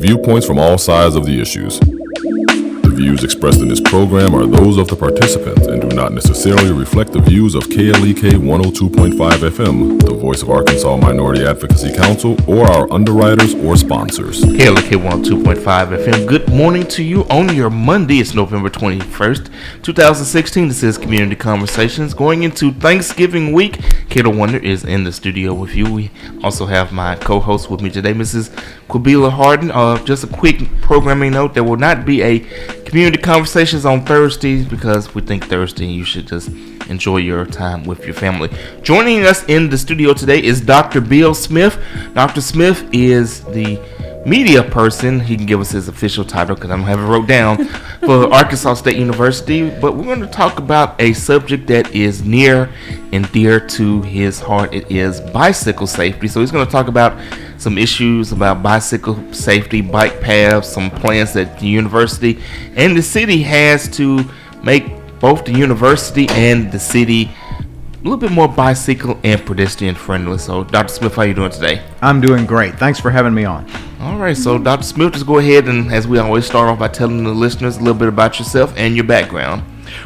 Viewpoints from all sides of the issues. The views expressed in this program are those of the participants and do not necessarily reflect the views of KLEK 102.5 FM, the voice of Arkansas Minority Advocacy Council, or our underwriters or sponsors. KLEK 102.5 FM. Good morning to you on your Monday. It's November 21st, 2016. This is Community Conversations. Going into Thanksgiving week, Kato Wonder is in the studio with you. We also have my co-host with me today, Mrs. Quabila Harden. Just a quick programming note, there will not be a Community Conversations on Thursdays because we think Thursday you should just enjoy your time with your family. Joining us in the studio today is Dr. Bill Smith. Dr. Smith is the media person. He can give us his official title because I don't have it wrote down for Arkansas State University. But we're going to talk about a subject that is near and dear to his heart. It is bicycle safety. So he's going to talk about some issues about bicycle safety, bike paths, some plans that the university and the city has to make both the university and the city a little bit more bicycle and pedestrian friendly. So, Dr. Smith, how are you doing today? I'm doing great. Thanks for having me on. All right, so Dr. Smith, just go ahead and, as we always start off by telling the listeners a little bit about yourself and your background.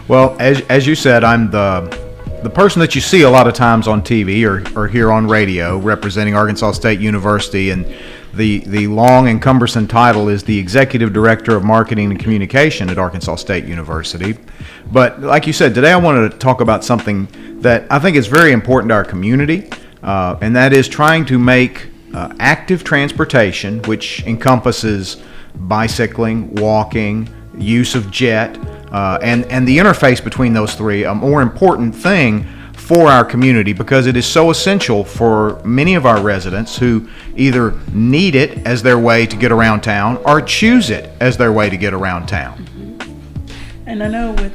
Well, as you said, I'm the person that you see a lot of times on TV or here on radio representing Arkansas State University, and the long and cumbersome title is the Executive Director of Marketing and Communication at Arkansas State University. But like you said, today I wanted to talk about something that I think is very important to our community, and that is trying to make active transportation, which encompasses bicycling, walking, use of jet, and the interface between those three, a more important thing for our community, because it is so essential for many of our residents who either need it as their way to get around town or choose it as their way to get around town. And I know with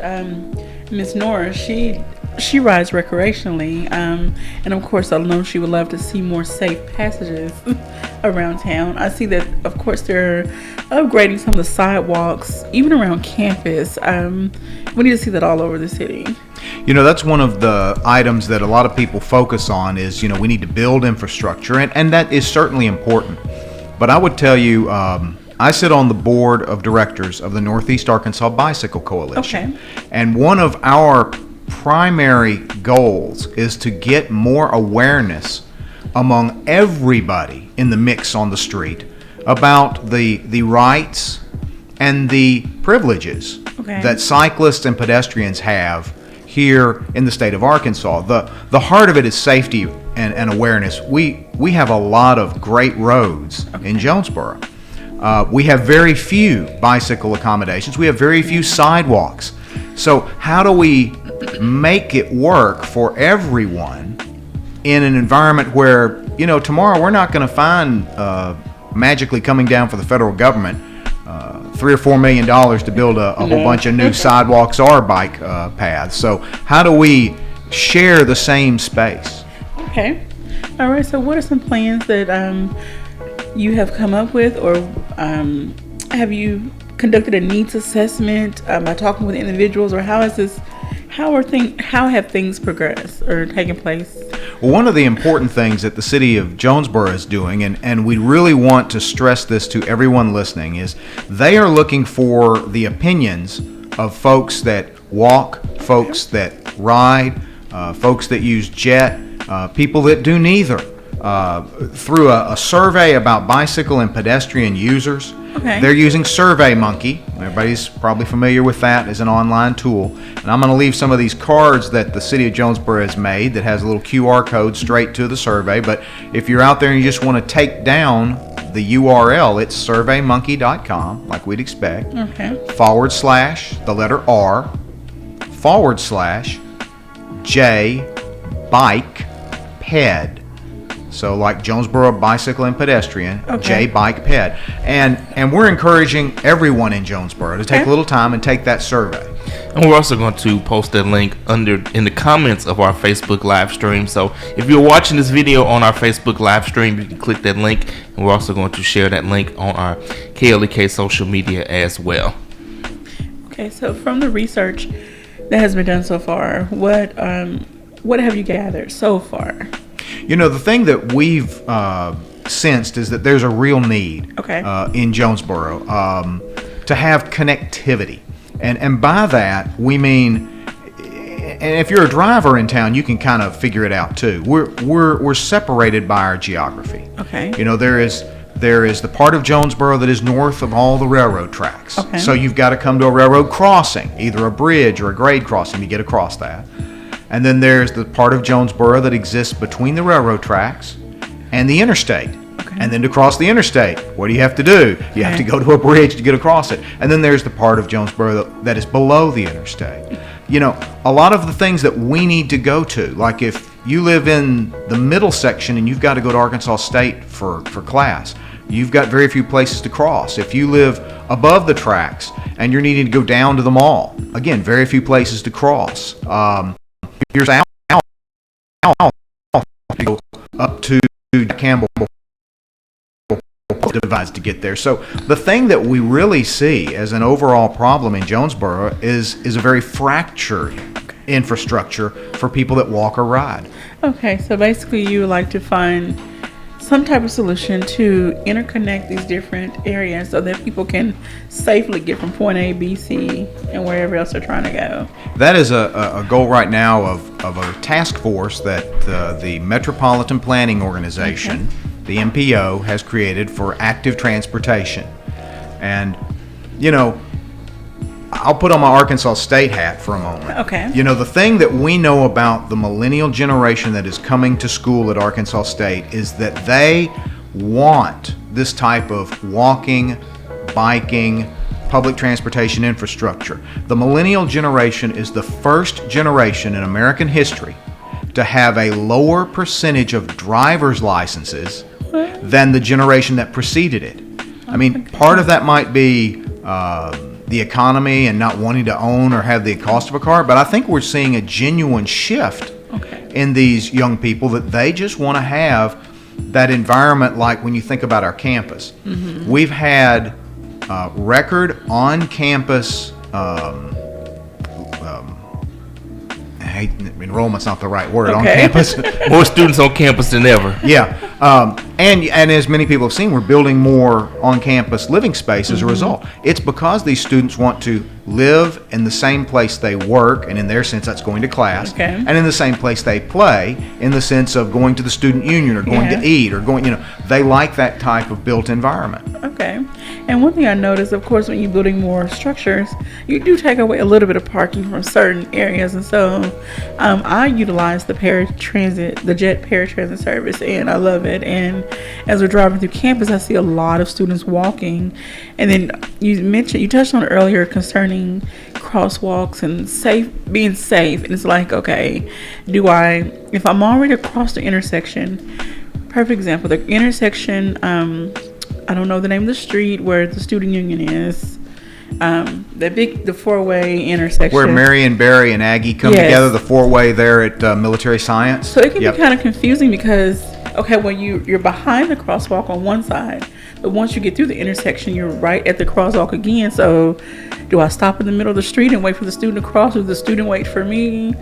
Ms. Nora, she rides recreationally, and of course I know she would love to see more safe passages around town. I see that, of course, they're upgrading some of the sidewalks, even around campus. We need to see that all over the city. You know, that's one of the items that a lot of people focus on is, we need to build infrastructure, and that is certainly important. But I would tell you, I sit on the board of directors of the Northeast Arkansas Bicycle Coalition. Okay. And one of our primary goals is to get more awareness among everybody in the mix on the street about the rights and the privileges that cyclists and pedestrians have here in the state of Arkansas. The heart of it is safety and awareness. We have a lot of great roads in Jonesboro. We have very few bicycle accommodations. We have very few sidewalks. So how do we make it work for everyone in an environment where, tomorrow we're not going to find magically coming down for the federal government $3 or $4 million to build a whole bunch of new sidewalks or bike paths. So how do we share the same space? Okay. All right. So what are some plans that you have come up with, or have you conducted a needs assessment by talking with individuals, or how have things progressed or taken place? Well, one of the important things that the city of Jonesboro is doing, and we really want to stress this to everyone listening, is they are looking for the opinions of folks that walk, folks that ride, folks that use jet, people that do neither. Through a survey about bicycle and pedestrian users. Okay. They're using SurveyMonkey. Everybody's probably familiar with that as an online tool. And I'm going to leave some of these cards that the city of Jonesboro has made that has a little QR code straight to the survey. But if you're out there and you just want to take down the URL, it's surveymonkey.com, like we'd expect, / the letter R, / J Bike Ped. So like Jonesboro Bicycle and Pedestrian, J Bike Ped. And we're encouraging everyone in Jonesboro to take a little time and take that survey. And we're also going to post that link in the comments of our Facebook live stream. So if you're watching this video on our Facebook live stream, you can click that link. And we're also going to share that link on our KLEK social media as well. Okay, so from the research that has been done so far, what have you gathered so far? The thing that we've sensed is that there's a real need Okay. in Jonesboro to have connectivity. And by that, we mean, and if you're a driver in town, you can kind of figure it out too. We're separated by our geography. Okay. You know, there is the part of Jonesboro that is north of all the railroad tracks. Okay. So you've got to come to a railroad crossing, either a bridge or a grade crossing to get across that. And then there's the part of Jonesboro that exists between the railroad tracks and the interstate. Okay. And then to cross the interstate, what do you have to do? You have to go to a bridge to get across it. And then there's the part of Jonesboro that is below the interstate. You know, a lot of the things that we need to go to, like if you live in the middle section and you've got to go to Arkansas State for class, you've got very few places to cross. If you live above the tracks and you're needing to go down to the mall, again, very few places to cross. Here's to go up to Campbell divides to get there. So the thing that we really see as an overall problem in Jonesboro is a very fractured infrastructure for people that walk or ride. Okay, so basically you would like to find some type of solution to interconnect these different areas so that people can safely get from point A, B, C, and wherever else they're trying to go. That is a goal right now of a task force that the Metropolitan Planning Organization, the MPO, has created for active transportation. And, you know, I'll put on my Arkansas State hat for a moment. Okay. You know, the thing that we know about the millennial generation that is coming to school at Arkansas State is that they want this type of walking, biking, public transportation infrastructure. The millennial generation is the first generation in American history to have a lower percentage of driver's licenses than the generation that preceded it. I mean, part of that might be the economy and not wanting to own or have the cost of a car, but I think we're seeing a genuine shift in these young people that they just want to have that environment. Like when you think about our campus, we've had record on-campus enrollment's not the right word on campus. More students on campus than ever. Yeah, and as many people have seen, we're building more on-campus living space as a result. It's because these students want to live in the same place they work, and in their sense, that's going to class, and in the same place they play, in the sense of going to the student union or going to eat or going. You know, they like that type of built environment. Okay. And one thing I noticed, of course, when you're building more structures, you do take away a little bit of parking from certain areas. And so I utilize the paratransit, the JET paratransit service, and I love it. And as we're driving through campus, I see a lot of students walking. And then you touched on earlier concerning crosswalks and being safe. And it's like, okay, if I'm already across the intersection, perfect example, the intersection, I don't know the name of the street where the student union is. The four-way intersection where Marion, Berry, and Aggie come together. The four-way there at Military Science. So it can be kind of confusing because you're behind the crosswalk on one side, but once you get through the intersection, you're right at the crosswalk again. So, do I stop in the middle of the street and wait for the student to cross, or does the student wait for me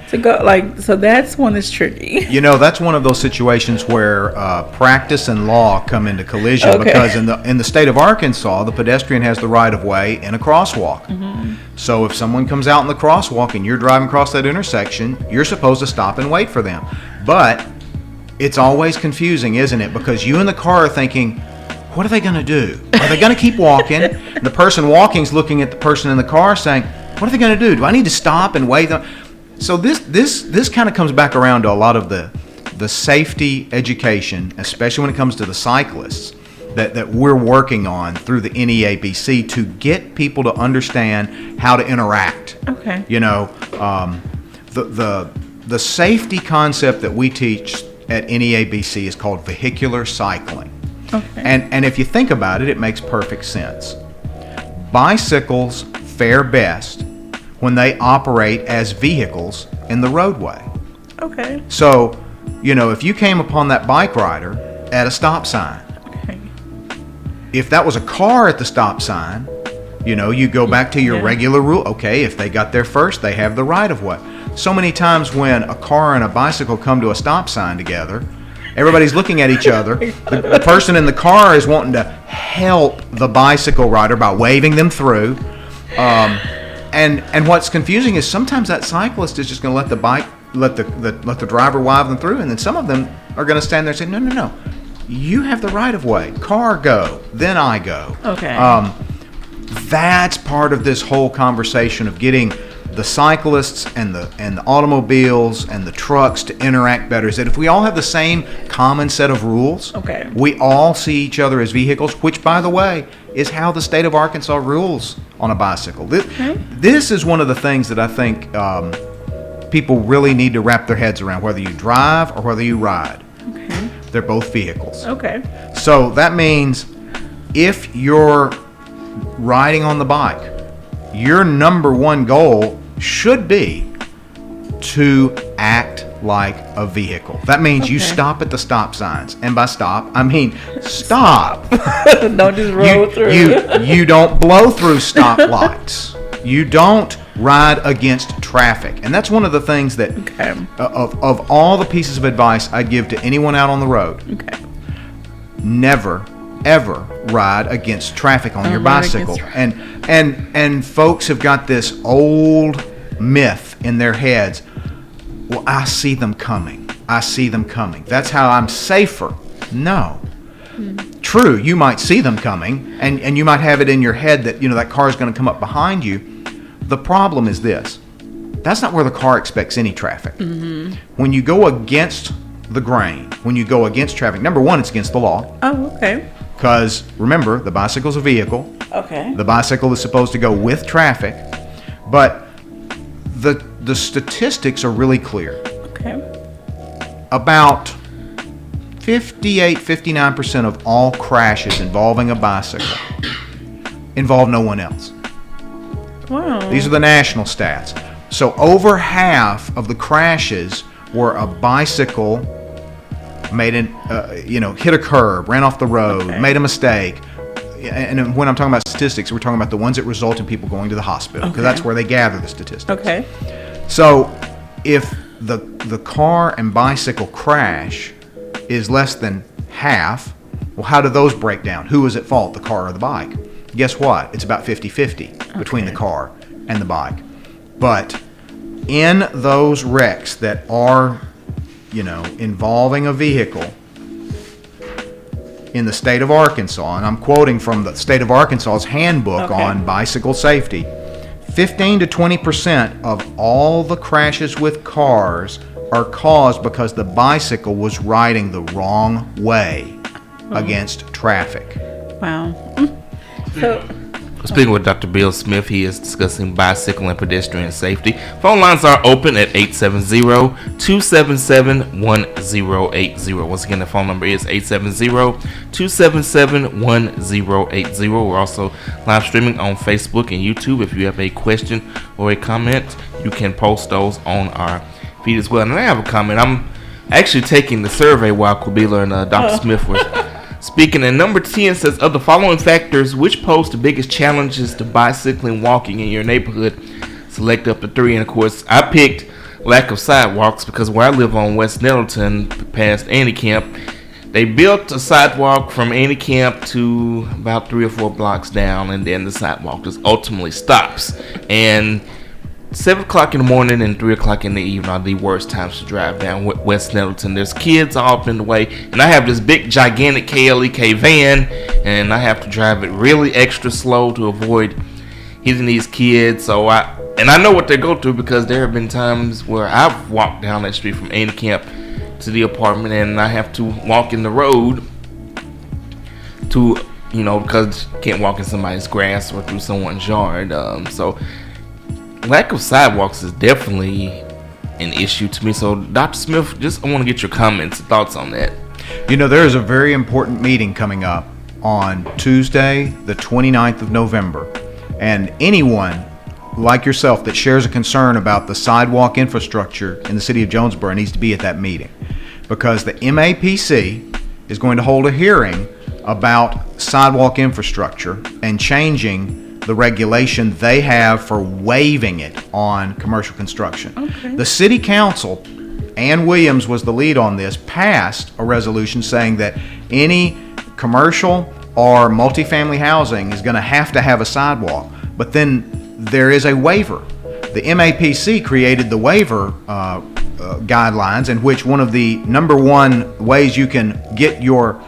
to go? So that's one that's tricky. You know, that's one of those situations where practice and law come into collision because in the state of Arkansas, the pedestrian has the right of way in a crosswalk. So if someone comes out in the crosswalk and you're driving across that intersection, you're supposed to stop and wait for them. But it's always confusing, isn't it? Because you in the car are thinking, what are they going to do? Are they going to keep walking? The person walking's looking at the person in the car saying, what are they going to do? Do I need to stop and wait? So this kind of comes back around to a lot of the safety education, especially when it comes to the cyclists, that we're working on through the NEABC to get people to understand how to interact. Okay. You know, the safety concept that we teach at NEABC is called vehicular cycling. Okay. And if you think about it, it makes perfect sense. Bicycles fare best when they operate as vehicles in the roadway. Okay. So, you know, if you came upon that bike rider at a stop sign, if that was a car at the stop sign, you know, you go back to your regular rule. Okay, if they got there first, they have the right of way. So many times when a car and a bicycle come to a stop sign together, Everybody's looking at each other. The person in the car is wanting to help the bicycle rider by waving them through. And what's confusing is sometimes that cyclist is just going to let the driver wave them through, and then some of them are going to stand there and say, no, you have the right of way. Car go, then I go. Okay. That's part of this whole conversation of getting the cyclists and the automobiles and the trucks to interact better. Is that if we all have the same common set of rules, okay, we all see each other as vehicles, which, by the way, is how the state of Arkansas rules on a bicycle. This is one of the things that I think people really need to wrap their heads around, whether you drive or whether you ride. Okay. They're both vehicles. Okay. So that means if you're riding on the bike, your number one goal should be to act like a vehicle. That means you stop at the stop signs. And by stop, I mean stop. Don't just roll through. You don't blow through stoplights. You don't ride against traffic. And that's one of the things that, of all the pieces of advice I'd give to anyone out on the road, never, ever ride against traffic on your bicycle. And folks have got this old myth in their heads. Well, I see them coming. That's how I'm safer. No. True, you might see them coming, and you might have it in your head that, that car is going to come up behind you. The problem is this. That's not where the car expects any traffic. Mm-hmm. When you go against the grain, when you go against traffic, number one, it's against the law. Oh, okay. Because, remember, the bicycle's a vehicle. Okay. The bicycle is supposed to go with traffic. But the statistics are really clear. Okay. About 59% of all crashes involving a bicycle involve no one else. Wow. These are the national stats. So over half of the crashes were a bicycle made hit a curb, ran off the road, made a mistake. And when I'm talking about statistics, we're talking about the ones that result in people going to the hospital, because that's where they gather the statistics. Okay. So if the car and bicycle crash is less than half, well, how do those break down? Who is at fault, the car or the bike? Guess what? It's about 50-50 between the car and the bike. But in those wrecks that are, involving a vehicle in the state of Arkansas, and I'm quoting from the state of Arkansas's handbook on bicycle safety, 15 to 20% of all the crashes with cars are caused because the bicycle was riding the wrong way against traffic. Wow. So, speaking with Dr. Bill Smith, he is discussing bicycle and pedestrian safety. Phone lines are open at 870-277-1080. Once again, the phone number is 870-277-1080. We're also live streaming on Facebook and YouTube. If you have a question or a comment, you can post those on our feed as well. And I have a comment. I'm actually taking the survey while Quabila and Dr. Smith were speaking, and number 10 says, of the following factors, which pose the biggest challenges to bicycling walking in your neighborhood? Select up to 3. And of course, I picked lack of sidewalks because where I live on West Nettleton, past Annie Camp, they built a sidewalk from Annie Camp to about 3 or 4 blocks down, and then the sidewalk just ultimately stops. And 7 o'clock in the morning and 3 o'clock in the evening are the worst times to drive down West Nettleton. There's kids all up in the way, and I have this big, gigantic KLEK van, and I have to drive it really extra slow to avoid hitting these kids. So I know what they go through, because there have been times where I've walked down that street from Annie Camp to the apartment, and I have to walk in the road to, because you can't walk in somebody's grass or through someone's yard. So lack of sidewalks is definitely an issue to me. So, Dr. Smith, I want to get your comments and thoughts on that. There is a very important meeting coming up on Tuesday, the 29th of November. And anyone like yourself that shares a concern about the sidewalk infrastructure in the city of Jonesboro needs to be at that meeting, because the MAPC is going to hold a hearing about sidewalk infrastructure and changing the regulation they have for waiving it on commercial construction. The city council Ann Williams was the lead on this, passed a resolution saying that any commercial or multifamily housing is going to have a sidewalk. But then there is a waiver. The MAPC created the waiver guidelines, in which one of the number one ways you can get your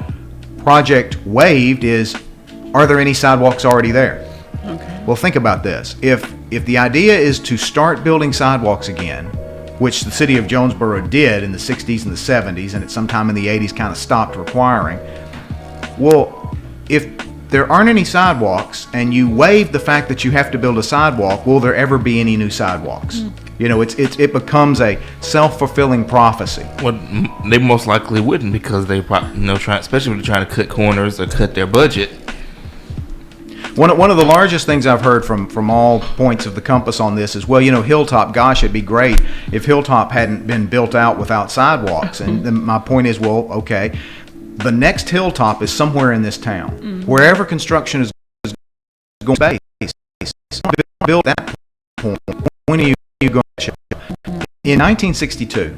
project waived is, are there any sidewalks already there? Okay. Well, think about this. If the idea is to start building sidewalks again, which the city of Jonesboro did in the 60s and the 70s, and at some time in the 80s kind of stopped requiring, well, if there aren't any sidewalks and you waive the fact that you have to build a sidewalk, will there ever be any new sidewalks? You know, it becomes a self-fulfilling prophecy. Well, they most likely wouldn't, because they probably, especially when they're trying to cut corners or cut their budget. One of the largest things I've heard from all points of the compass on this is, well, Hilltop, gosh, it'd be great if Hilltop hadn't been built out without sidewalks. And then my point is, well, okay, the next Hilltop is somewhere in this town. Wherever construction is going to space, build that point. When are you going to show? In 1962,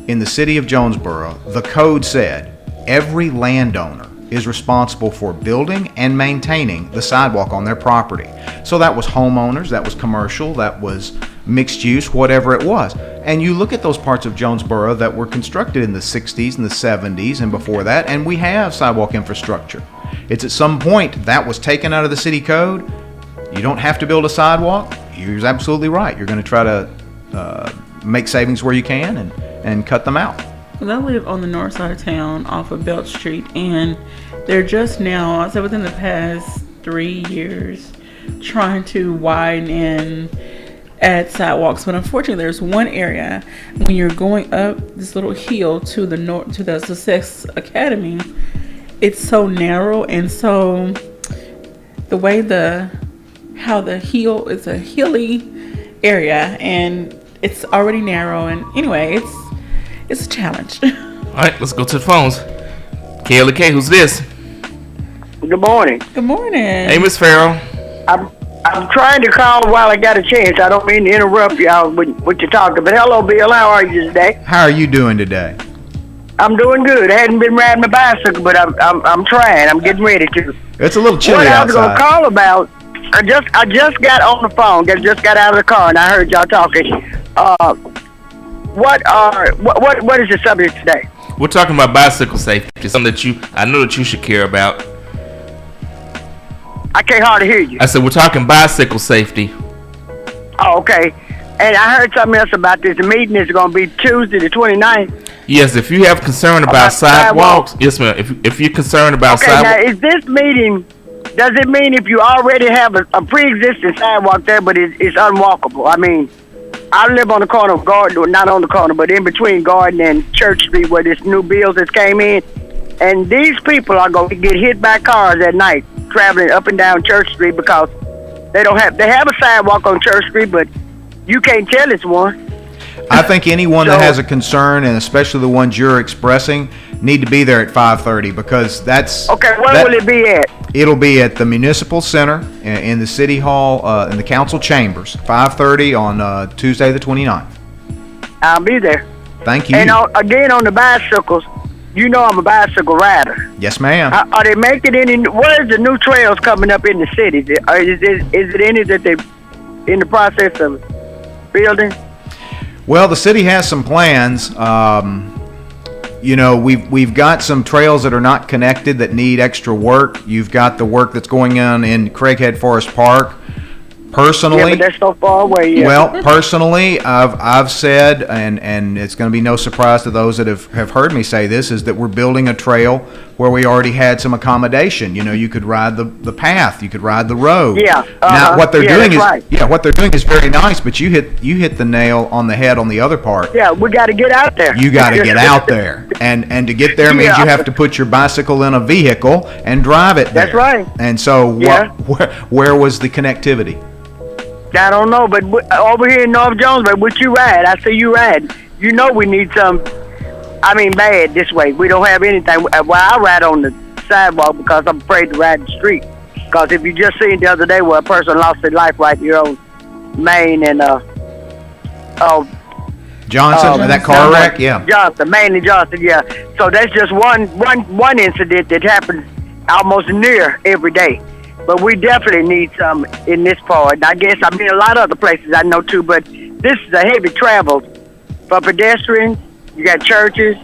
in the city of Jonesboro, the code said every landowner is responsible for building and maintaining the sidewalk on their property. So that was homeowners, that was commercial, that was mixed use, whatever it was. And you look at those parts of Jonesboro that were constructed in the 60s and the 70s and before that, and we have sidewalk infrastructure. It's at some point that was taken out of the city code. You don't have to build a sidewalk. You're absolutely right. You're going to try to make savings where you can and cut them out. Well, I live on the north side of town off of Belt Street, and they're just now, I'd say within the past 3 years, trying to widen and add sidewalks. But unfortunately, there's one area when you're going up this little hill to the north, to the Sussex Academy, it's so narrow, and so the way how the hill is a hilly area, and it's already narrow, and anyway, it's a challenge. All right, let's go to the phones. KLK, who's this? Good morning. Good morning. Hey, Miss Farrell. I'm trying to call while I got a chance. I don't mean to interrupt y'all with what you're talking, but hello, Bill. How are you today? How are you doing today? I'm doing good. I hadn't been riding my bicycle, but I'm trying. I'm getting ready to. It's a little chilly what I was outside. gonna call about. I just got on the phone. Just got out of the car, and I heard y'all talking. What is the subject today? We're talking about bicycle safety, something that I know that you should care about. I can't hardly hear you. I said we're talking bicycle safety. Oh, okay. And I heard something else about this. The meeting is going to be Tuesday the 29th. Yes, if you have concern about sidewalks, yes, ma'am. If you're concerned about sidewalks. Now, is this meeting, does it mean if you already have a pre-existing sidewalk there, but it's unwalkable? I mean, I live on the corner of Garden, not on the corner, but in between Garden and Church Street, where this new bills that came in. And these people are going to get hit by cars at night traveling up and down Church Street because they have a sidewalk on Church Street, but you can't tell it's one. I think anyone that has a concern, and especially the ones you're expressing, need to be there at 5:30, because that's... Okay, where will it be at? It'll be at the Municipal Center in the City Hall, in the Council Chambers, 5:30 on Tuesday the 29th. I'll be there. Thank you. And again, on the bicycles, you know I'm a bicycle rider. Yes, ma'am. Are they making any... Where's the new trails coming up in the city? Is it any that they in the process of building? Well, the city has some plans. We've got some trails that are not connected that need extra work. You've got the work that's going on in Craighead Forest Park. Personally, yeah, but that's so far away. Yeah. Well, personally, I've said, and it's going to be no surprise to those that have heard me say this, is that we're building a trail where we already had some accommodation. You could ride the path, you could ride the road. Yeah. Now what they're doing is right. what they're doing is very nice, but you hit the nail on the head on the other part. Yeah, we got to get out there. You got to get out there, and to get there means you have to put your bicycle in a vehicle and drive it there. That's right. And so, where was the connectivity? I don't know, but over here in North Jonesboro, what you ride? I see you ride. You know we need some. I mean, bad this way. We don't have anything. Well, I ride on the sidewalk because I'm afraid to ride the street. Because if you just seen the other day where a person lost their life right here on Main and Johnson, that car wreck, yeah. Johnson, Manley Johnson, yeah. So that's just one incident that happens almost near every day. But we definitely need some in this part. I guess a lot of other places I know too, but this is a heavy travel for pedestrians. You got churches,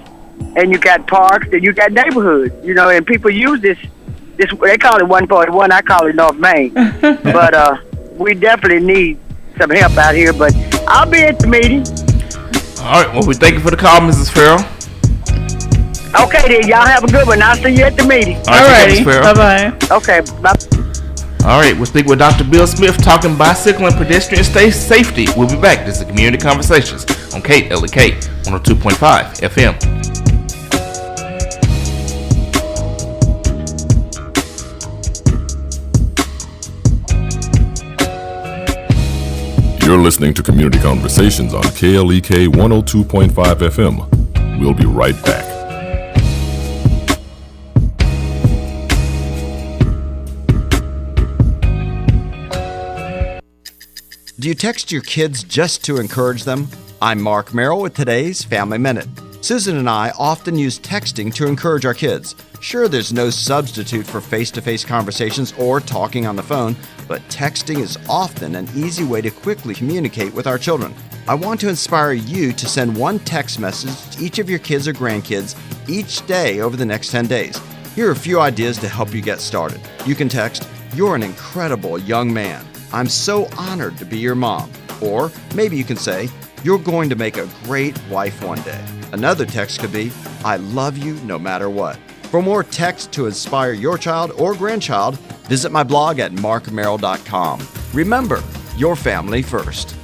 and you got parks, and you got neighborhoods. And people use this. They call it 141. I call it North Main. But we definitely need some help out here. But I'll be at the meeting. All right. Well, we thank you for the call, Mrs. Farrell. Okay, then. Y'all have a good one. I'll see you at the meeting. All right. Bye-bye. Okay, bye. All right. We'll speak with Dr. Bill Smith talking bicycle and pedestrian safety. We'll be back. This is Community Conversations on KLEK 102.5 FM. You're listening to Community Conversations on KLEK 102.5 FM. We'll be right back. Do you text your kids just to encourage them? I'm Mark Merrill with today's Family Minute. Susan and I often use texting to encourage our kids. Sure, there's no substitute for face-to-face conversations or talking on the phone, but texting is often an easy way to quickly communicate with our children. I want to inspire you to send one text message to each of your kids or grandkids each day over the next 10 days. Here are a few ideas to help you get started. You can text, "You're an incredible young man. I'm so honored to be your mom." Or maybe you can say, "You're going to make a great wife one day." Another text could be, "I love you no matter what." For more text to inspire your child or grandchild, visit my blog at markmerrill.com. Remember, your family first.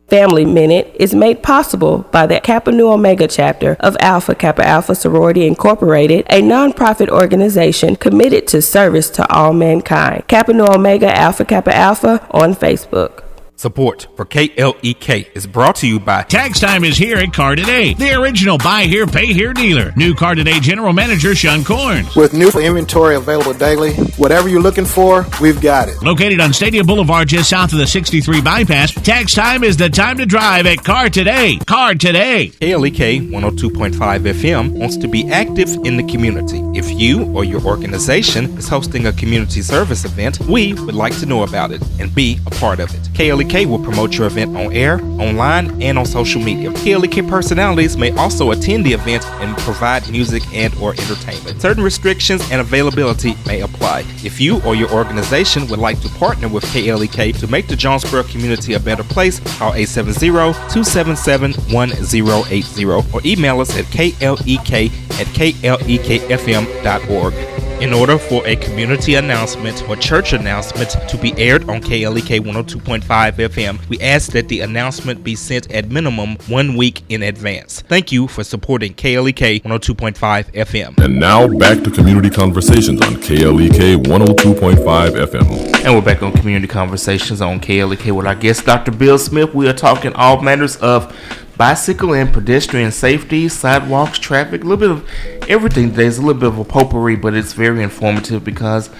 Family Minute is made possible by the Kappa Nu Omega chapter of Alpha Kappa Alpha Sorority Incorporated, a nonprofit organization committed to service to all mankind. Kappa Nu Omega Alpha Kappa Alpha on Facebook. Support for KLEK is brought to you by Tax Time is here at Car Today, the original buy here, pay here dealer. New Car Today General Manager Sean Corns. With new inventory available daily, whatever you're looking for, we've got it. Located on Stadium Boulevard just south of the 63 bypass, Tax Time is the time to drive at Car Today. Car Today. KLEK 102.5 FM wants to be active in the community. If you or your organization is hosting a community service event, we would like to know about it and be a part of it. KLEK will promote your event on air, online, and on social media. KLEK personalities may also attend the event and provide music and or entertainment. Certain restrictions and availability may apply. If you or your organization would like to partner with KLEK to make the Jonesboro community a better place, call 870-277-1080 or email us at klek@klekfm.org. In order for a community announcement or church announcement to be aired on KLEK 102.5 FM, we ask that the announcement be sent at minimum 1 week in advance. Thank you for supporting KLEK 102.5 FM. And now back to Community Conversations on KLEK 102.5 FM. And we're back on Community Conversations on KLEK with our guest, Dr. Bill Smith. We are talking all matters of bicycle and pedestrian safety, sidewalks, traffic, a little bit of everything today. It's a little bit of a potpourri, but it's very informative because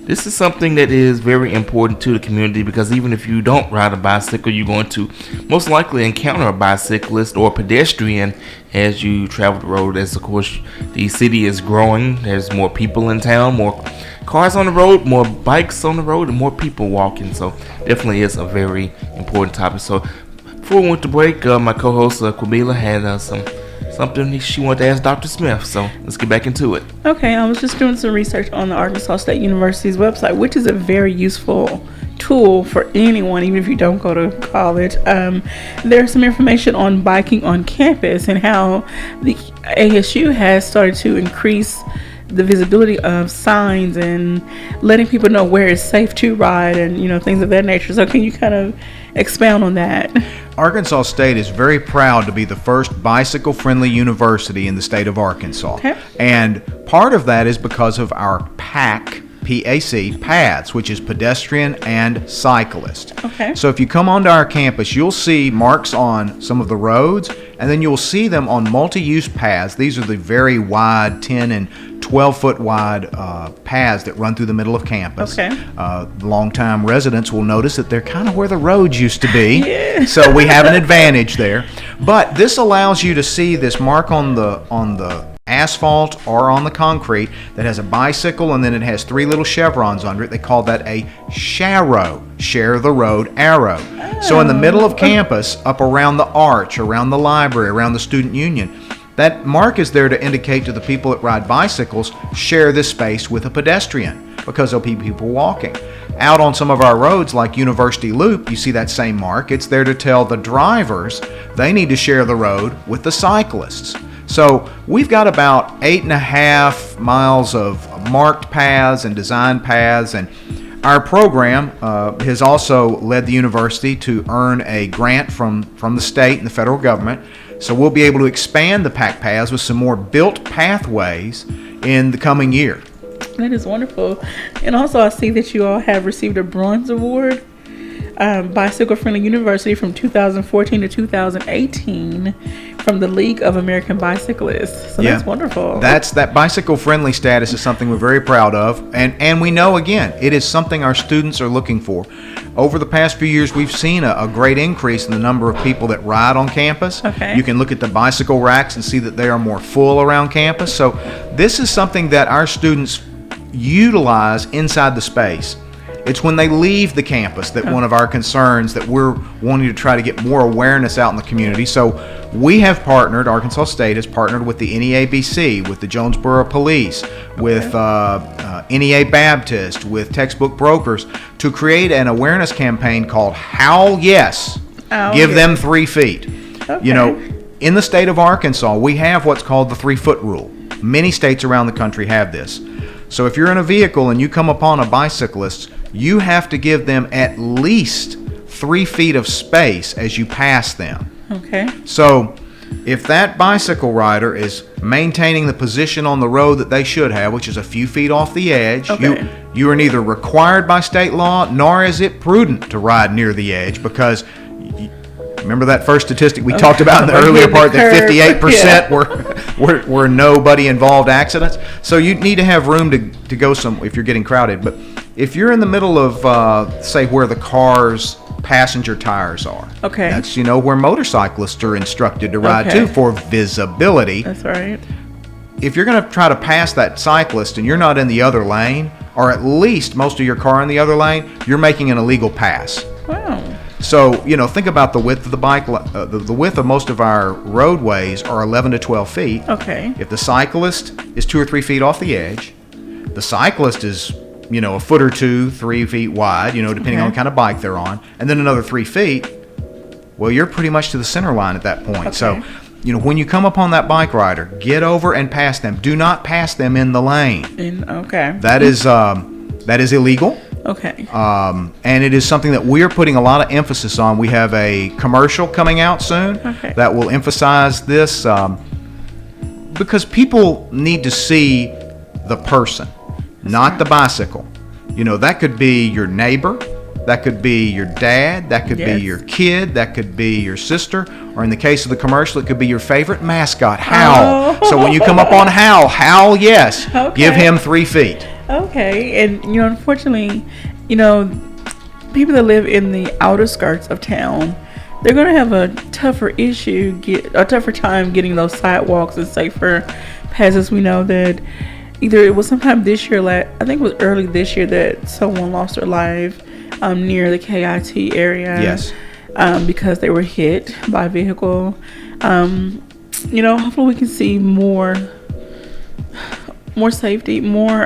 this is something that is very important to the community, because even if you don't ride a bicycle, you're going to most likely encounter a bicyclist or a pedestrian as you travel the road. As of course the city is growing, there's more people in town, more cars on the road, more bikes on the road, and more people walking. So definitely is a very important topic. So before we went to break, my co-host Quamila had something she wanted to ask Dr. Smith, so let's get back into it. Okay, I was just doing some research on the Arkansas State University's website, which is a very useful tool for anyone, even if you don't go to college. There's some information on biking on campus and how the ASU has started to increase the visibility of signs and letting people know where it's safe to ride and things of that nature. So can you kind of expound on that? Arkansas State is very proud to be the first bicycle-friendly university in the state of Arkansas. Okay. And part of that is because of our PAC PAC, paths, which is pedestrian and cyclist. Okay. So if you come onto our campus, you'll see marks on some of the roads, and then you'll see them on multi-use paths. These are the very wide 10 and 12-foot wide paths that run through the middle of campus. Okay. Longtime residents will notice that they're kind of where the roads used to be. Yeah. So we have an advantage there. But this allows you to see this mark on the asphalt or on the concrete that has a bicycle, and then it has 3 little chevrons under it. They call that a SHARO, share the road arrow. So in the middle of campus, up around the arch, around the library, around the student union, that mark is there to indicate to the people that ride bicycles, share this space with a pedestrian, because there'll be people walking. Out on some of our roads like University Loop, you see that same mark. It's there to tell the drivers they need to share the road with the cyclists. So we've got about 8.5 miles of marked paths and designed paths, and our program has also led the university to earn a grant from the state and the federal government. So we'll be able to expand the PAC paths with some more built pathways in the coming year. That is wonderful. And also I see that you all have received a bronze award, Bicycle Friendly University from 2014 to 2018 from the League of American Bicyclists. So that's wonderful. That bicycle friendly status is something we're very proud of, and we know, again, it is something our students are looking for. Over the past few years, we've seen a great increase in the number of people that ride on campus. Okay. You can look at the bicycle racks and see that they are more full around campus. So this is something that our students utilize inside the space. It's when they leave the campus that one of our concerns that we're wanting to try to get more awareness out in the community. So we have partnered, Arkansas State has partnered with the NEABC, with the Jonesboro Police, with NEA Baptist, with Textbook Brokers to create an awareness campaign called Howl Yes, Give Them 3 feet. Okay. You know, in the state of Arkansas, we have what's called the 3-foot rule. Many states around the country have this. So if you're in a vehicle and you come upon a bicyclist, you have to give them at least 3 feet of space as you pass them. Okay. So if that bicycle rider is maintaining the position on the road that they should have, which is a few feet off the edge, you are neither required by state law nor is it prudent to ride near the edge, because remember that first statistic we talked about in the earlier part, that 58% were nobody involved accidents. So you need to have room to go some if you're getting crowded. But if you're in the middle of, say, where the car's passenger tires are, that's, where motorcyclists are instructed to ride to for visibility. That's right. If you're going to try to pass that cyclist and you're not in the other lane, or at least most of your car in the other lane, you're making an illegal pass. Wow. So, think about the width of the bike. The width of most of our roadways are 11 to 12 feet. Okay. If the cyclist is 2 or 3 feet off the edge, the cyclist is, a foot or 2, 3 feet wide, depending on the kind of bike they're on, and then another 3 feet, well, you're pretty much to the center line at that point. Okay. So, when you come upon that bike rider, get over and pass them. Do not pass them in the lane. Okay. That is illegal. Okay. And it is something that we're putting a lot of emphasis on. We have a commercial coming out soon that will emphasize this, because people need to see the person, not the bicycle. That could be your neighbor, that could be your dad, that could be your kid, that could be your sister, or in the case of the commercial, it could be your favorite mascot, Howl. So when you come up on Howl Yes, give him 3 feet. Okay, and unfortunately, people that live in the outer skirts of town, they're going to have a tougher time getting those sidewalks and safer passes. We know that either it was sometime this year, I think it was early this year, that someone lost their life near the KIT area. Yes. Because they were hit by a vehicle. Hopefully we can see more safety, more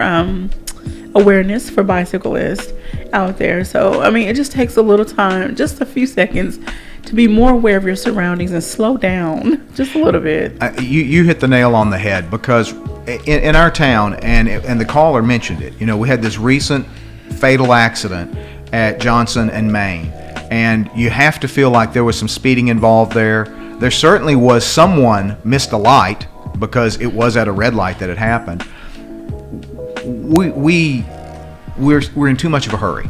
awareness for bicyclists out there. So, it just takes a little time, just a few seconds, to be more aware of your surroundings and slow down just a little bit. You hit the nail on the head, because in our town, and the caller mentioned it, we had this recent fatal accident at Johnson and Main, and you have to feel like there was some speeding involved there. There certainly was someone missed a light, because it was at a red light that it happened. We we're in too much of a hurry.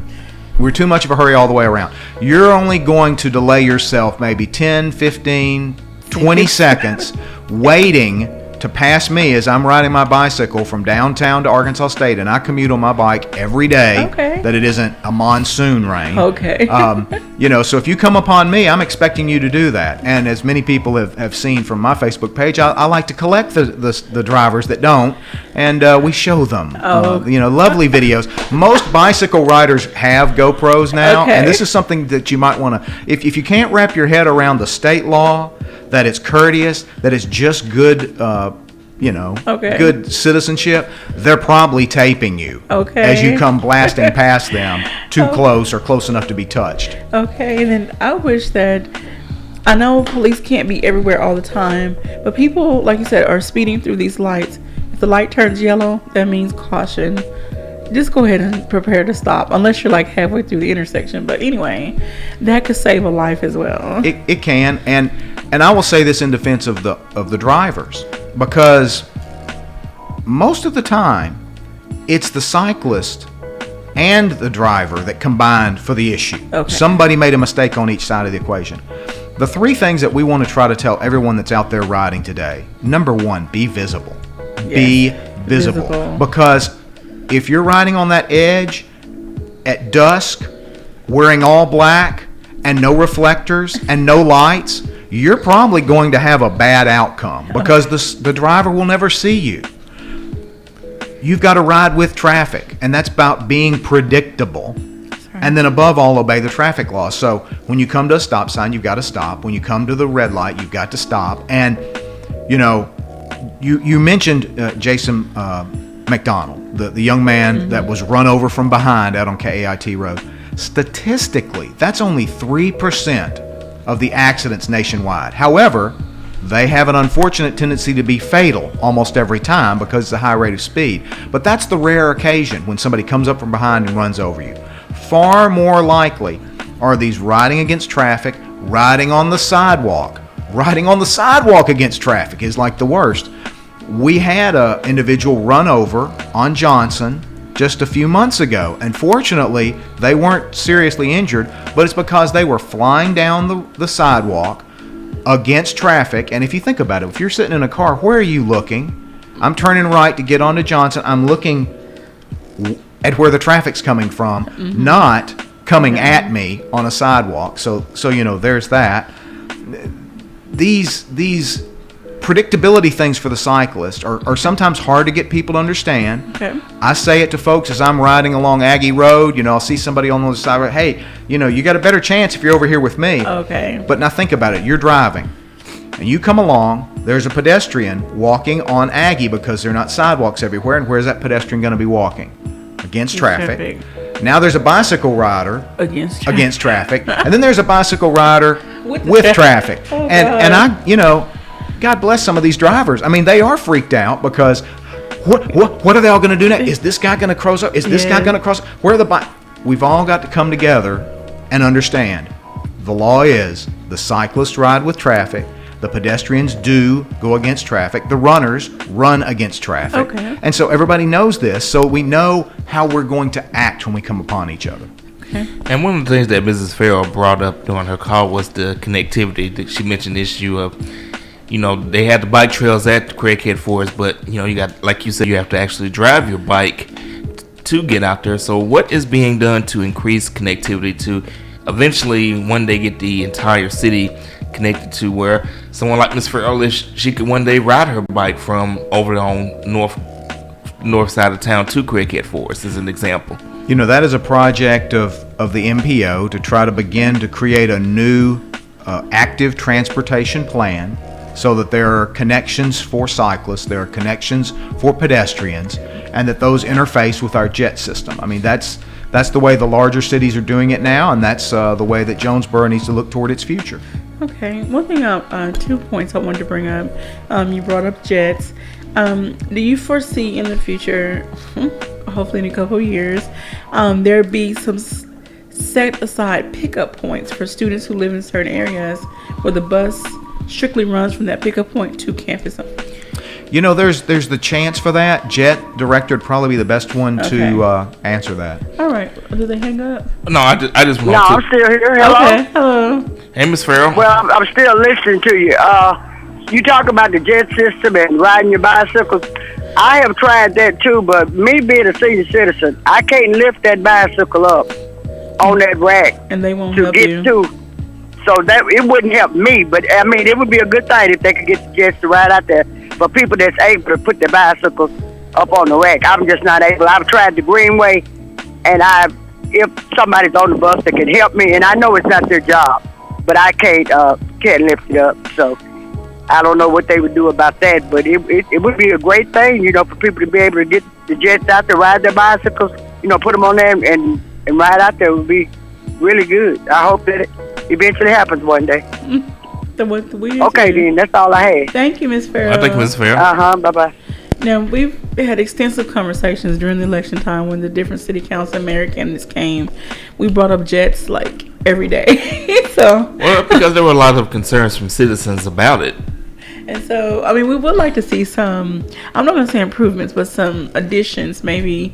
We're too much of a hurry all the way around. You're only going to delay yourself maybe 10, 15, 20 seconds waiting to pass me as I'm riding my bicycle from downtown to Arkansas State, and I commute on my bike every day. Okay. That it isn't a monsoon rain. Okay. So if you come upon me, I'm expecting you to do that. And as many people have seen from my Facebook page, I like to collect the drivers that don't, and we show them, lovely videos. Most bicycle riders have GoPros now, Okay. and this is something that you might want to, if you can't wrap your head around the state law, that it's courteous, that it's just good, good citizenship, they're probably taping you as you come blasting past them too close or close enough to be touched. Okay, and then I wish that, I know police can't be everywhere all the time, but people, like you said, are speeding through these lights. If the light turns yellow, that means caution. Just go ahead and prepare to stop, unless you're like halfway through the intersection. But anyway, that could save a life as well. It can, and I will say this in defense of the drivers, because most of the time it's the cyclist and the driver that combined for the issue. Okay. Somebody made a mistake on each side of the equation. The three things that we want to try to tell everyone that's out there riding today: number one, be visible. Yes. Be visible. Because if you're riding on that edge at dusk, wearing all black and no reflectors and no lights, you're probably going to have a bad outcome, because the driver will never see you. You've got to ride with traffic, and that's about being predictable. And then above all, obey the traffic laws. So when you come to a stop sign, you've got to stop. When you come to the red light, you've got to stop. And, you mentioned Jason McDonald, the young man that was run over from behind out on KAIT Road. Statistically, that's only 3% of the accidents nationwide. However, they have an unfortunate tendency to be fatal almost every time because of the high rate of speed. But that's the rare occasion when somebody comes up from behind and runs over you. Far more likely are these riding against traffic, riding on the sidewalk. Riding on the sidewalk against traffic is like the worst. We had an individual run over on Johnson just a few months ago, and fortunately they weren't seriously injured, but it's because they were flying down the sidewalk against traffic. And if you think about it, if you're sitting in a car, where are you looking? I'm turning right to get onto Johnson. I'm looking at where the traffic's coming from, not coming at me on a sidewalk. So there's that. These predictability things for the cyclist are sometimes hard to get people to understand. Okay. I say it to folks as I'm riding along Aggie Road. I'll see somebody on the other side. Hey, you got a better chance if you're over here with me. Okay. But now think about it. You're driving, and you come along. There's a pedestrian walking on Aggie because there are not sidewalks everywhere. And where's that pedestrian going to be walking? Against traffic. Now there's a bicycle rider against traffic. And then there's a bicycle rider with traffic. Oh, and I, God bless some of these drivers. I mean, they are freaked out because what are they all going to do next? Is this guy going to cross up? Is this guy going to cross? Where are the We've all got to come together and understand. The law is the cyclists ride with traffic. The pedestrians do go against traffic. The runners run against traffic. Okay. And so everybody knows this, so we know how we're going to act when we come upon each other. Okay. And one of the things that Mrs. Farrell brought up during her call was the connectivity. That she mentioned the issue of, they had the bike trails at the Craighead Forest, but, you got, like you said, you have to actually drive your bike to get out there. So what is being done to increase connectivity to eventually one day get the entire city connected to where someone like Ms. Farrell, she could one day ride her bike from over on north side of town to Craighead Forest, as an example? That is a project of the MPO to try to begin to create a new active transportation plan so that there are connections for cyclists, there are connections for pedestrians, and that those interface with our jet system. I mean, that's the way the larger cities are doing it now, and that's the way that Jonesboro needs to look toward its future. Okay. One thing, 2 points I wanted to bring up. You brought up jets. Do you foresee in the future, hopefully in a couple of years, there be some set aside pickup points for students who live in certain areas where the bus strictly runs from that pickup point to campus? You know, there's the chance for that. Jet director would probably be the best one to answer that. All right. Did they hang up? No, I just want No, I'm still here. Hello. Okay. Hello. Hey, Miss Farrell. Well, I'm still listening to you. You talk about the jet system and riding your bicycles. I have tried that too, but me being a senior citizen, I can't lift that bicycle up on that rack And they won't to help get you. to. So that it wouldn't help me, but I mean, it would be a good thing if they could get the jets to ride out there for people that's able to put their bicycles up on the rack. I'm just not able. I've tried the Greenway, and if somebody's on the bus that can help me, and I know it's not their job, but I can't lift it up. So I don't know what they would do about that, but it would be a great thing, you know, for people to be able to get the jets out there, ride their bicycles, you know, put them on there and ride out there would be really good. I hope that it eventually happens one day. Okay, then. That's all I had. Thank you, Ms. Farrell. Thank you, Ms. Farrell. Bye-bye. Now, we've had extensive conversations during the election time when the different city council and mayor candidates came. We brought up jets like every day. Well, because there were a lot of concerns from citizens about it. And so, I mean, we would like to see some, I'm not going to say improvements, but some additions maybe,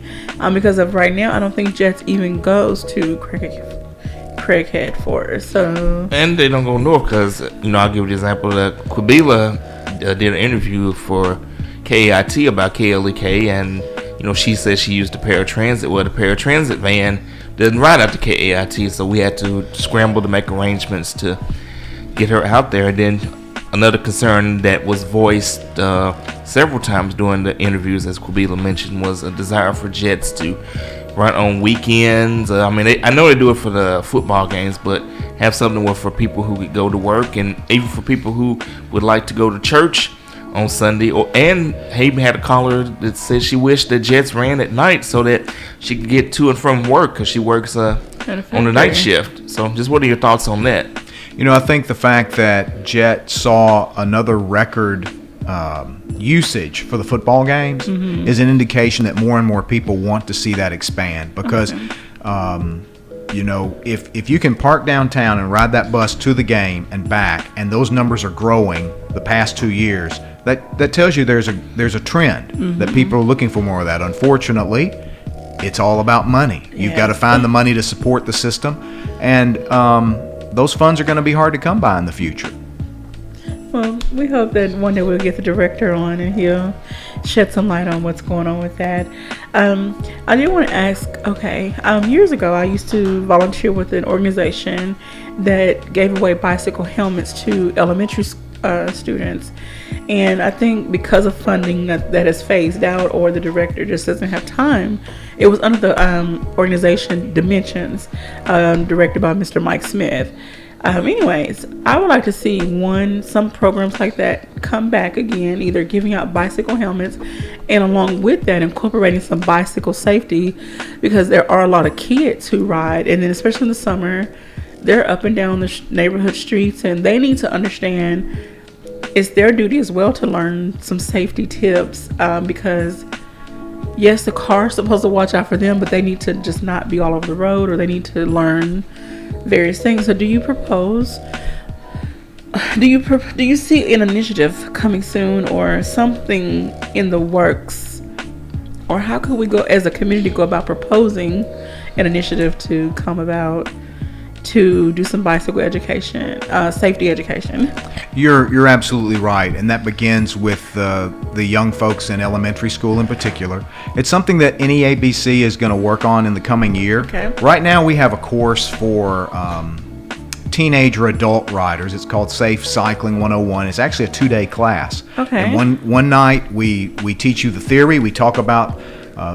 because of right now, I don't think jets even goes to Craighead Forest. So, and they don't go north because, you know, I'll give you the example that Quabila did an interview for KAIT about KLEK, and, you know, she said she used the paratransit. Well, the paratransit van doesn't ride out to KAIT, so we had to scramble to make arrangements to get her out there. And then another concern that was voiced several times during the interviews, as Quabila mentioned, was a desire for jets to run on weekends. I mean, I know they do it for the football games, but have something where for people who could go to work, and even for people who would like to go to church on Sunday. And Hayden had a caller that said she wished that jets ran at night so that she could get to and from work because she works on the night shift. So just what are your thoughts on that? You know, I think the fact that Jet saw another record usage for the football games is an indication that more and more people want to see that expand, because you know, if you can park downtown and ride that bus to the game and back, and those numbers are growing the past 2 years, that tells you there's a trend that people are looking for more of that. Unfortunately, it's all about money. You've got to find the money to support the system, and those funds are going to be hard to come by in the future. well, we hope that one day we'll get the director on and he'll shed some light on what's going on with that. I do want to ask, years ago I used to volunteer with an organization that gave away bicycle helmets to elementary students, and I think because of funding that has phased out, or the director just doesn't have time. It was under the organization Dimensions, directed by Mr. Mike Smith. Anyways, I would like to see some programs like that come back again, either giving out bicycle helmets and along with that incorporating some bicycle safety, because there are a lot of kids who ride, and then especially in the summer, they're up and down the neighborhood streets, and they need to understand it's their duty as well to learn some safety tips, because yes, the car's supposed to watch out for them, but they need to just not be all over the road, or they need to learn various things. So do you see an initiative coming soon, or something in the works, or how could we go as a community go about proposing an initiative to come about to do some bicycle education, safety education? You're absolutely right, and that begins with the young folks in elementary school in particular. It's something that NEABC is going to work on in the coming year. Okay. Right now we have a course for teenage or adult riders. It's called Safe Cycling 101. It's actually a 2-day class. Okay. And one night we teach you the theory. We talk about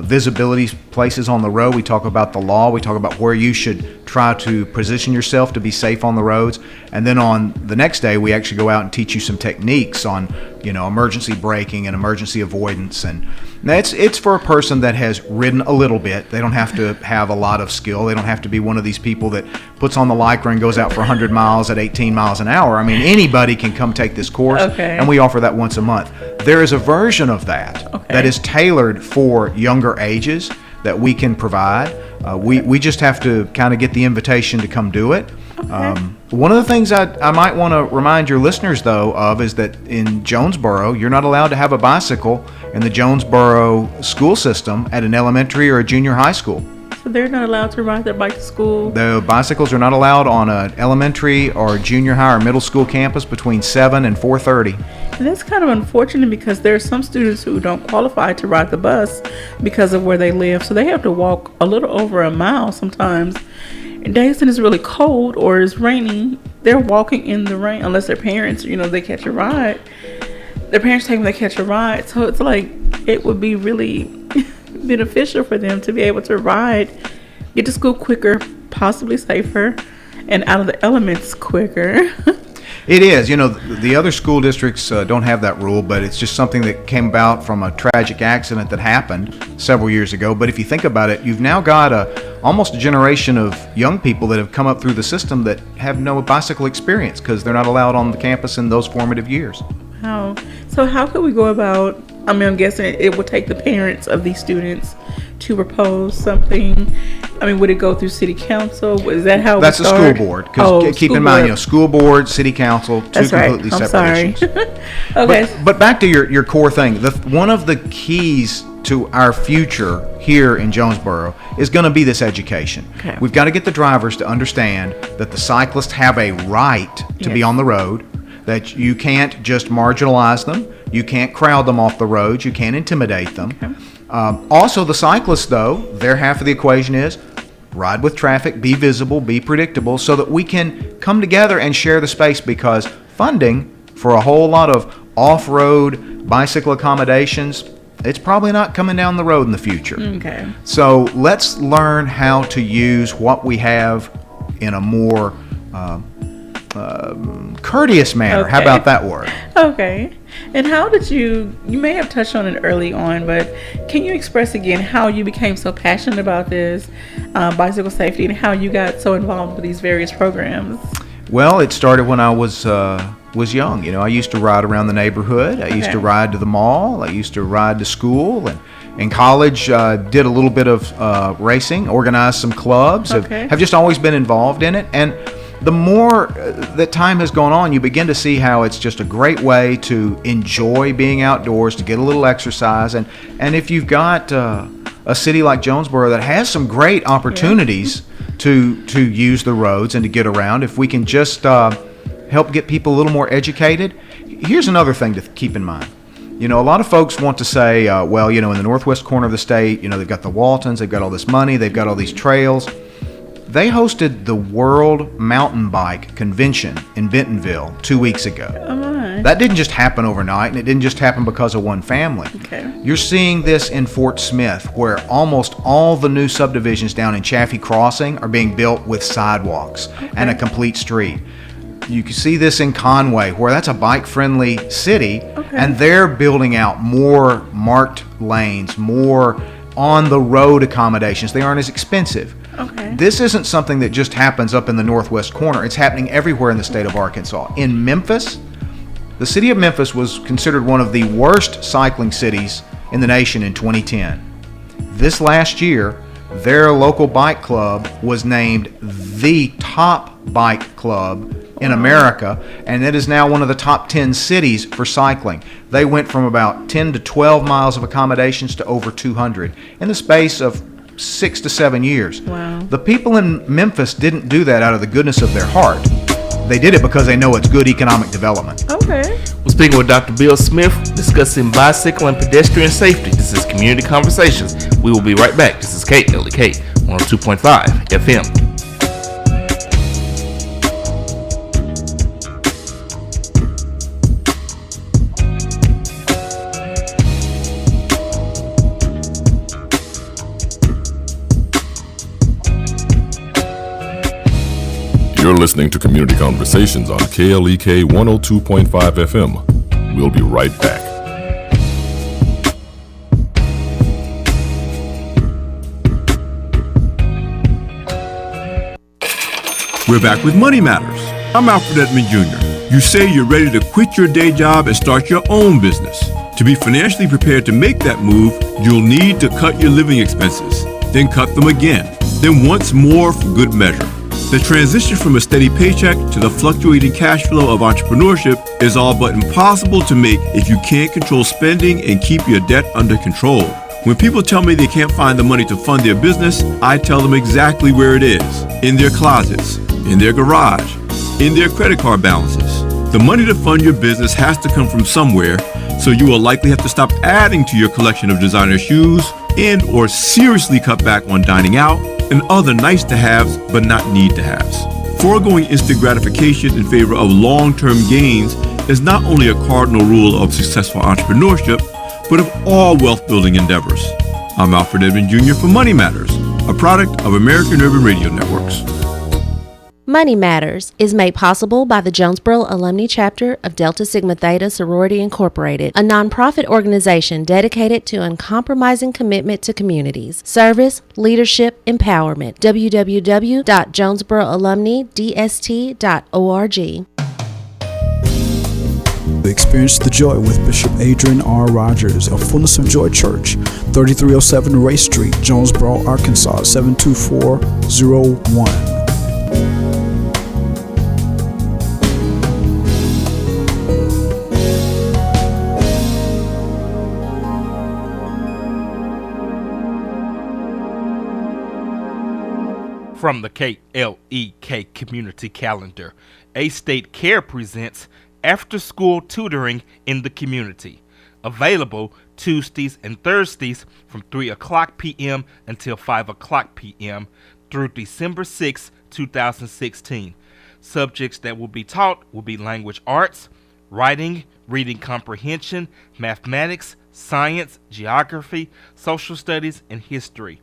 visibility places on the road. We talk about the law. We talk about where you should try to position yourself to be safe on the roads. And then on the next day, we actually go out and teach you some techniques on, emergency braking and emergency avoidance. And it's for a person that has ridden a little bit. They don't have to have a lot of skill. They don't have to be one of these people that puts on the Lycra and goes out for 100 miles at 18 miles an hour. I mean, anybody can come take this course, and we offer that once a month. There is a version of that that is tailored for younger ages that we can provide. We just have to kind of get the invitation to come do it. One of the things I might want to remind your listeners, though, of is that in Jonesboro, you're not allowed to have a bicycle in the Jonesboro school system at an elementary or a junior high school. So they're not allowed to ride their bike to school? The bicycles are not allowed on an elementary or junior high or middle school campus between 7 and 4:30. And that's kind of unfortunate because there are some students who don't qualify to ride the bus because of where they live. So they have to walk a little over a mile sometimes. And days when it's really cold or it's raining, they're walking in the rain unless their parents, they catch a ride. Their parents take them, they catch a ride. So it's like it would be really beneficial for them to be able to ride, get to school quicker, possibly safer, and out of the elements quicker. It is. The other school districts don't have that rule, but it's just something that came about from a tragic accident that happened several years ago. But if you think about it, you've now got almost a generation of young people that have come up through the system that have no bicycle experience because they're not allowed on the campus in those formative years. Wow. So how could we go about, I'm guessing it would take the parents of these students to propose something. Would it go through city council? Is that how That's we the start? school board. Because keep in mind, school board, city council, two completely separate issues. Okay. But back to your core thing. One of the keys to our future here in Jonesboro is going to be this education. Okay. We've got to get the drivers to understand that the cyclists have a right to be on the road, that you can't just marginalize them, you can't crowd them off the roads, you can't intimidate them. Okay. Also, the cyclists, though, their half of the equation is ride with traffic, be visible, be predictable, so that we can come together and share the space, because funding for a whole lot of off-road bicycle accommodations, it's probably not coming down the road in the future. Okay. So let's learn how to use what we have in a more courteous manner. Okay. How about that word? Okay. And how did you may have touched on it early on, but can you express again how you became so passionate about this bicycle safety and how you got so involved with these various programs? Well, it started when I was young. I used to ride around the neighborhood. I used to ride to the mall. I used to ride to school. And in college, did a little bit of racing, organized some clubs. Have just always been involved in it. And the more that time has gone on, you begin to see how it's just a great way to enjoy being outdoors, to get a little exercise. And if you've got a city like Jonesboro that has some great opportunities to use the roads and to get around, if we can just help get people a little more educated. Here's another thing to keep in mind. A lot of folks want to say, in the northwest corner of the state, they've got the Waltons, they've got all this money, they've got all these trails. They hosted the World Mountain Bike Convention in Bentonville 2 weeks ago. That didn't just happen overnight, and it didn't just happen because of one family. Okay. You're seeing this in Fort Smith, where almost all the new subdivisions down in Chaffee Crossing are being built with sidewalks and a complete street. You can see this in Conway, where that's a bike-friendly city, and they're building out more marked lanes, more on-the-road accommodations. They aren't as expensive. Okay. This isn't something that just happens up in the northwest corner. It's happening everywhere in the state of Arkansas. In Memphis, the city of Memphis was considered one of the worst cycling cities in the nation in 2010. This last year, their local bike club was named the top bike club in America, and it is now one of the top 10 cities for cycling. They went from about 10 to 12 miles of accommodations to over 200 in the space of 6 to 7 years. Wow. The people in Memphis didn't do that out of the goodness of their heart. They did it because they know it's good economic development. Okay. We're speaking with Dr. Bill Smith, discussing bicycle and pedestrian safety. This is Community Conversations. We will be right back. This is KLEK 102.5 FM. You're listening to Community Conversations on KLEK 102.5 FM. We'll be right back. We're back with Money Matters. I'm Alfred Edmond Jr. You say you're ready to quit your day job and start your own business. To be financially prepared to make that move, you'll need to cut your living expenses, then cut them again, then once more for good measure. The transition from a steady paycheck to the fluctuating cash flow of entrepreneurship is all but impossible to make if you can't control spending and keep your debt under control. When people tell me they can't find the money to fund their business, I tell them exactly where it is. In their closets, in their garage, in their credit card balances. The money to fund your business has to come from somewhere, so you will likely have to stop adding to your collection of designer shoes and or seriously cut back on dining out and other nice-to-haves but not need-to-haves. Foregoing instant gratification in favor of long-term gains is not only a cardinal rule of successful entrepreneurship, but of all wealth-building endeavors. I'm Alfred Edmond Jr. for Money Matters, a product of American Urban Radio Networks. Money Matters is made possible by the Jonesboro Alumni Chapter of Delta Sigma Theta Sorority Incorporated, a nonprofit organization dedicated to uncompromising commitment to communities, service, leadership, empowerment. www.jonesboroalumnidst.org. Experience the joy with Bishop Adrian R. Rogers of Fullness of Joy Church, 3307 Ray Street, Jonesboro, Arkansas, 72401. From the KLEK Community Calendar, A-State Care presents After School Tutoring in the Community. Available Tuesdays and Thursdays from 3 o'clock p.m. until 5 o'clock p.m. through December 6, 2016. Subjects that will be taught will be language arts, writing, reading comprehension, mathematics, science, geography, social studies, and history.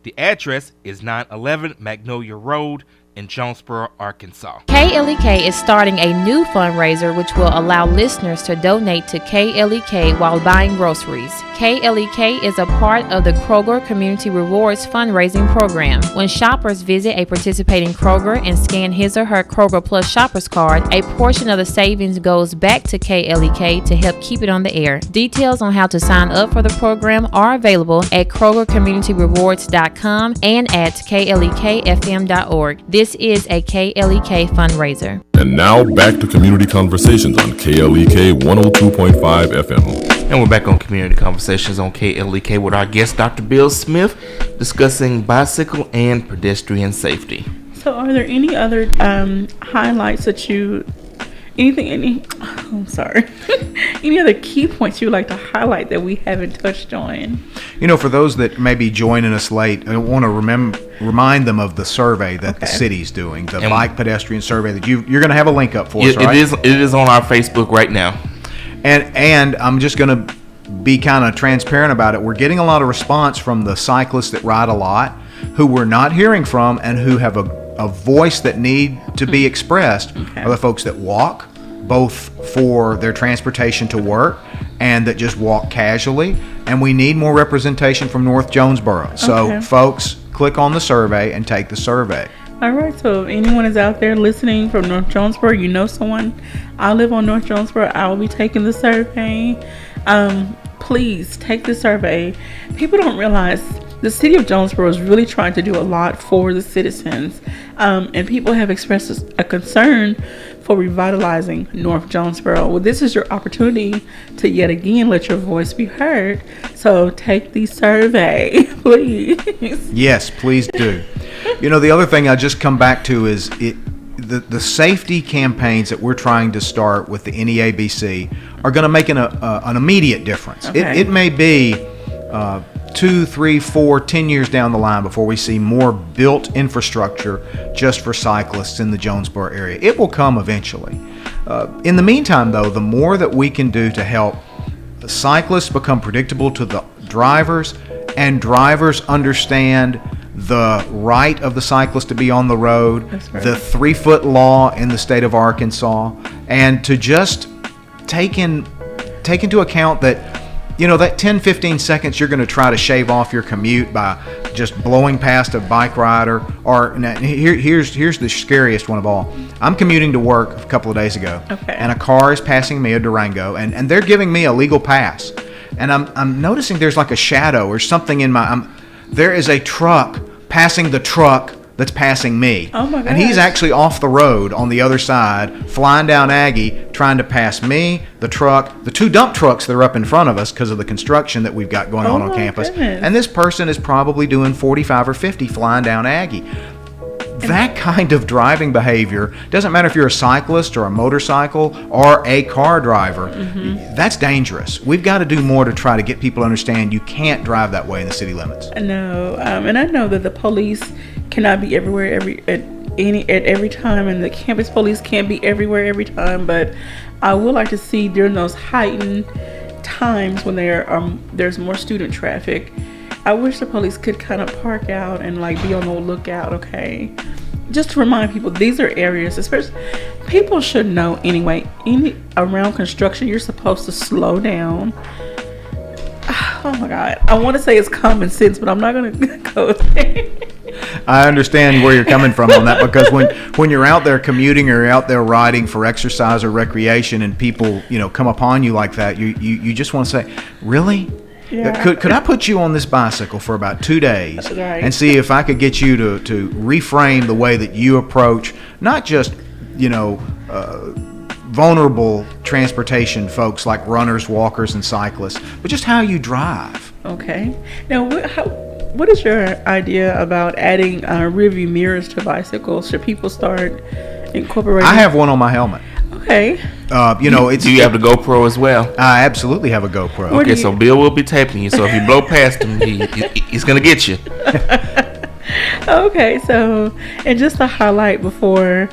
The address is 911 Magnolia Road in Jonesboro, Arkansas. KLEK is starting a new fundraiser which will allow listeners to donate to KLEK while buying groceries. KLEK is a part of the Kroger Community Rewards fundraising program. When shoppers visit a participating Kroger and scan his or her Kroger Plus shoppers card, a portion of the savings goes back to KLEK to help keep it on the air. Details on how to sign up for the program are available at KrogerCommunityRewards.com and at KLEKFM.org. This is a KLEK fundraiser. And now back to Community Conversations on KLEK 102.5 FM. And we're back on Community Conversations on KLEK with our guest, Dr. Bill Smith, discussing bicycle and pedestrian safety. So are there any other highlights that any other key points you'd like to highlight that we haven't touched on? You know, for those that may be joining us late, I want to remind them of the survey that the city's doing, the bike pedestrian survey that you're going to have a link up for us, right? It is on our Facebook right now. And I'm just going to be kind of transparent about it. We're getting a lot of response from the cyclists that ride a lot, who we're not hearing from and who have a voice that need to be expressed, are the folks that walk, both for their transportation to work and that just walk casually. And we need more representation from North Jonesboro. So folks, click on the survey and take the survey. All right, so if anyone is out there listening from North Jonesboro, you know someone. I live on North Jonesboro. I will be taking the survey. Please take the survey. People don't realize the city of Jonesboro is really trying to do a lot for the citizens. And people have expressed a concern for revitalizing North Jonesboro. Well, this is your opportunity to yet again let your voice be heard. So take the survey, please. Yes, please do. You know, the other thing I just come back to is the safety campaigns that we're trying to start with the NEABC are going to make an immediate difference. It may be 2, 3, 4, 10 years down the line before we see more built infrastructure just for cyclists in the Jonesboro area. It will come eventually. In the meantime, though, the more that we can do to help the cyclists become predictable to the drivers and drivers understand the right of the cyclist to be on the road, the 3-foot law in the state of Arkansas, and to just take into account that, you know, that 10-15 seconds you're going to try to shave off your commute by just blowing past a bike rider. Or here's the scariest one of all. I'm commuting to work a couple of days ago, and a car is passing me, a Durango, and they're giving me a legal pass, and I'm noticing there's like a shadow or something in my. There is a truck passing the truck that's passing me. Oh my And he's gosh. actually off the road on the other side, flying down Aggie, trying to pass me, the truck, the 2 dump trucks that are up in front of us because of the construction that we've got going on my campus. goodness. And this person is probably doing 45 or 50 flying down Aggie. That kind of driving behavior, doesn't matter if you're a cyclist or a motorcycle or a car driver, that's dangerous. We've got to do more to try to get people to understand you can't drive that way in the city limits. No, and I know that the police cannot be everywhere at every time, and the campus police can't be everywhere every time. But I would like to see during those heightened times when there's more student traffic, I wish the police could kind of park out and like be on the lookout. Okay, just to remind people these are areas, especially people should know anyway. Around construction, you're supposed to slow down. Oh my God, I want to say it's common sense, but I'm not gonna go there. I understand where you're coming from on that, because when you're out there commuting or you're out there riding for exercise or recreation, and people come upon you like that, you just want to say, really? Yeah. Could I put you on this bicycle for about 2 days Right. and see if I could get you to reframe the way that you approach not just vulnerable transportation folks like runners, walkers, and cyclists, but just how you drive. Okay. Now, what is your idea about adding rearview mirrors to bicycles? Should people start incorporating? I have one on my helmet. Okay. It's. Do you have the GoPro as well? I absolutely have a GoPro. Okay, so Bill will be taping you. So if you blow past him, he's gonna get you. Okay, so and just to highlight before,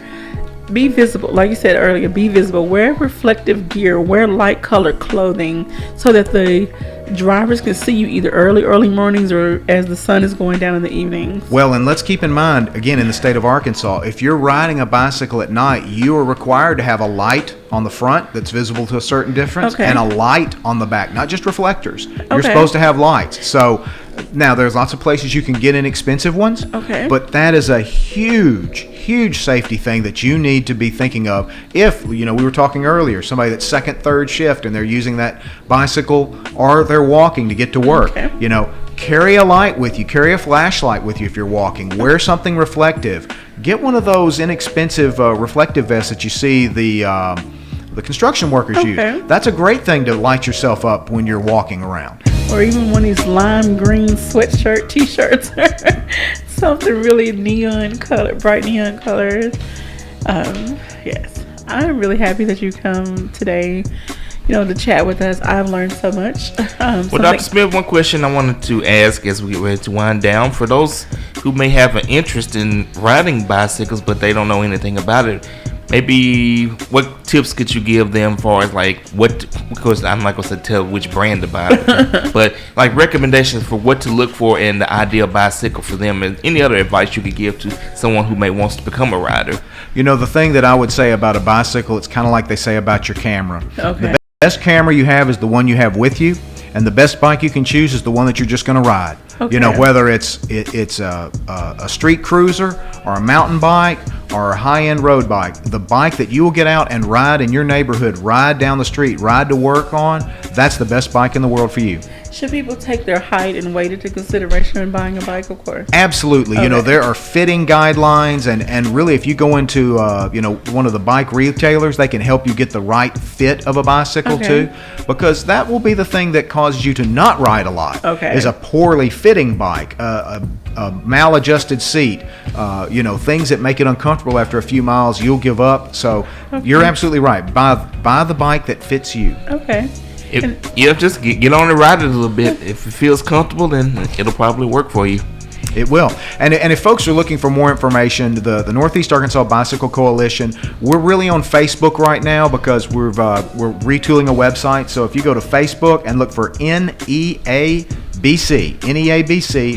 be visible. Like you said earlier, be visible. Wear reflective gear. Wear light colored clothing so that the drivers can see you either early mornings or as the sun is going down in the evenings. Well, and let's keep in mind, again, in the state of Arkansas, if you're riding a bicycle at night, you are required to have a light on the front that's visible to a certain difference, Okay. and a light on the back, not just reflectors. You're Okay. supposed to have lights. So now there's lots of places you can get inexpensive ones, Okay. but that is a huge safety thing that you need to be thinking of. If, we were talking earlier, somebody that's second, third shift and they're using that bicycle or they're walking to get to work, Okay. carry a light with you, carry a flashlight with you if you're walking, wear something reflective. Get one of those inexpensive reflective vests that you see the construction workers Okay. use. That's a great thing to light yourself up when you're walking around. Or even one of these lime green sweatshirt t-shirts or something really bright neon colors. Yes, I'm really happy that you come today, to chat with us. I've learned so much. Well, Dr. Smith, one question I wanted to ask as we get ready to wind down, for those who may have an interest in riding bicycles but they don't know anything about it, maybe what tips could you give them for of course I'm not going to tell which brand to buy, but like recommendations for what to look for in the ideal bicycle for them, and any other advice you could give to someone who may want to become a rider? The thing that I would say about a bicycle, it's kind of like they say about your camera. Okay. The best camera you have is the one you have with you, and the best bike you can choose is the one that you're just going to ride. Okay. Whether it's a street cruiser or a mountain bike or a high-end road bike, the bike that you will get out and ride in your neighborhood, ride down the street, ride to work on, that's the best bike in the world for you. Should people take their height and weight into consideration when buying a bike, of course? Absolutely. Okay. There are fitting guidelines, and really if you go into one of the bike retailers, they can help you get the right fit of a bicycle Okay. too, because that will be the thing that causes you to not ride a lot. Okay. Is a poorly fitting bike, a maladjusted seat, things that make it uncomfortable after a few miles, you'll give up. So you're absolutely right. Buy the bike that fits you. Okay. Just get on and ride it a little bit. If it feels comfortable, then it'll probably work for you. It will. And if folks are looking for more information, the Northeast Arkansas Bicycle Coalition, we're really on Facebook right now because we're retooling a website. So if you go to Facebook and look for NEABC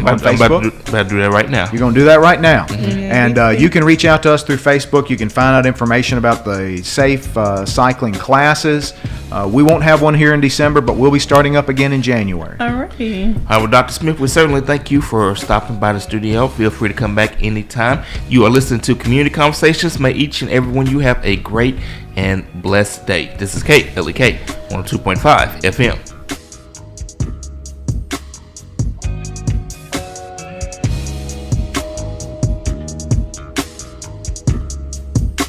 on Facebook. I'm about to do that right now. You're going to do that right now. And you can reach out to us through Facebook. You can find out information about the safe cycling classes. We won't have one here in December, but we'll be starting up again in January. All right. Well, Dr. Smith, we certainly thank you for stopping by the studio. Feel free to come back anytime. You are listening to Community Conversations. May each and every one of you have a great and blessed day. This is KLEK 102.5 FM.